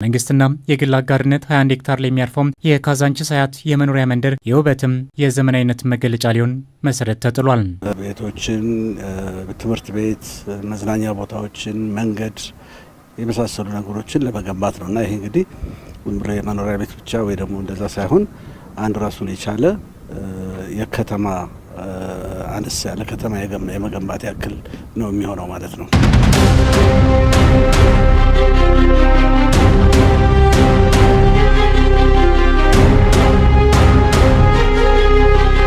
መንግስትና የግል አጋርነት 21 ሄክታር ላይ የሚያርፈው የካዛንቺስ ሀያት የመኖሪያ መንደር የውበትም የዘመናዊነት መገለጫ ሊሆን መሰረት ተጥሏል። ቤቶችን፣ ትምህርት ቤት፣ መዝናኛ ቦታዎችን፣ መንገድ የመሳሰሉ ነገሮችን ለመገንባት ነውና ይሄ እንግዲህ የመኖሪያ ቤት ብቻ ወይ ደግሞ እንደዛ ሳይሆን አንድ ራሱን የቻለ የከተማ አነስ ያለ ከተማ የመገንባት ያክል ነው የሚሆነው ማለት ነው።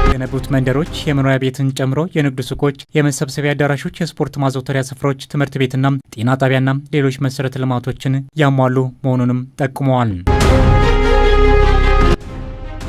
የገነቡት መንደሮች የመኖሪያ ቤትን ጨምሮ የንግድ ሱቆች፣ የመሰብሰቢያ አዳራሾች፣ የስፖርት ማዘውተሪያ ስፍራዎች፣ ትምህርት ቤትና ጤና ጣቢያና ሌሎች መሰረተ ልማቶችን ያሟሉ መሆኑንም ጠቁመዋል።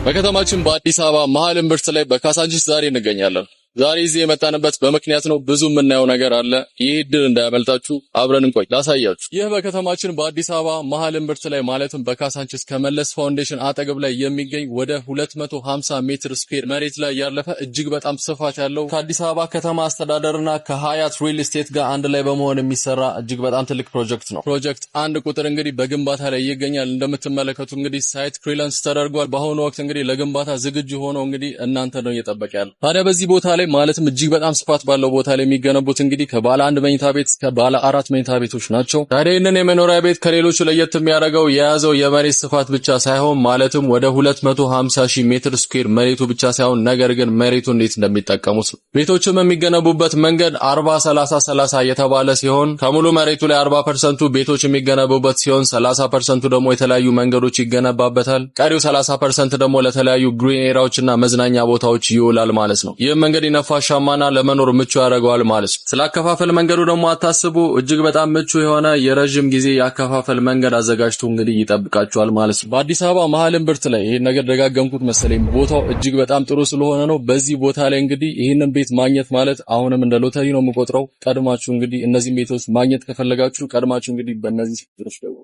በከተማችን በአዲስ አበባ መሀል እምብርት ላይ በካዛንቺስ ዛሬ እንገኛለን። ዛሬ እዚህ የመጣንበት በምክንያት ነው። ብዙ የምናየው ነገር አለ። ይህ እድል እንዳያመልጣችሁ፣ አብረን እንቆይ ላሳያችሁ። ይህ በከተማችን በአዲስ አበባ መሀል እምብርት ላይ ማለትም በካዛንቺስ ከመለስ ፋውንዴሽን አጠገብ ላይ የሚገኝ ወደ 250 ሜትር ስኩዌር መሬት ላይ ያለፈ እጅግ በጣም ስፋት ያለው ከአዲስ አበባ ከተማ አስተዳደርና ከሀያት ሪል ስቴት ጋር አንድ ላይ በመሆን የሚሰራ እጅግ በጣም ትልቅ ፕሮጀክት ነው። ፕሮጀክት አንድ ቁጥር እንግዲህ በግንባታ ላይ ይገኛል። እንደምትመለከቱ እንግዲህ ሳይት ክሊራንስ ተደርጓል። በአሁኑ ወቅት እንግዲህ ለግንባታ ዝግጁ ሆኖ እንግዲህ እናንተ ነው እየጠበቀ ያለው። ታዲያ በዚህ ቦታ ላይ ማለትም እጅግ በጣም ስፋት ባለው ቦታ ላይ የሚገነቡት እንግዲህ ከባለ 1 መኝታ ቤት እስከ ባለ 4 መኝታ ቤቶች ናቸው። ታዲያ ይህንን የመኖሪያ ቤት ከሌሎቹ ለየት የሚያደርገው የያዘው የመሬት ስፋት ብቻ ሳይሆን ማለትም ወደ 250,000 ሜትር ስኩዌር መሬቱ ብቻ ሳይሆን ነገር ግን መሬቱ እንዴት እንደሚጠቀሙት ቤቶችም የሚገነቡበት መንገድ 40-30-30 የተባለ ሲሆን ከሙሉ መሬቱ ላይ 40% ቤቶች የሚገነቡበት ሲሆን 30% ደግሞ የተለያዩ መንገዶች ይገነባበታል። ቀሪው 30% ደግሞ ለተለያዩ ግሪን ኤሪያዎችና መዝናኛ ቦታዎች ይውላል ማለት ነው። ይህም መንገድ ነፋሻማና ለመኖር ምቹ ያደርገዋል ማለት ነው። ስላከፋፈል መንገዱ ደግሞ አታስቡ። እጅግ በጣም ምቹ የሆነ የረጅም ጊዜ ያከፋፈል መንገድ አዘጋጅቶ እንግዲህ ይጠብቃቸዋል ማለት ነው። በአዲስ አበባ መሀል እምብርት ላይ ይሄን ነገር ደጋገምኩት መሰለኝ። ቦታው እጅግ በጣም ጥሩ ስለሆነ ነው። በዚህ ቦታ ላይ እንግዲህ ይሄንን ቤት ማግኘት ማለት አሁንም እንደ ሎተሪ ነው የምቆጥረው። ቀድማችሁ እንግዲህ እነዚህ ቤቶች ማግኘት ከፈለጋችሁ ቀድማችሁ እንግዲህ በእነዚህ ቁጥሮች ደውሉ።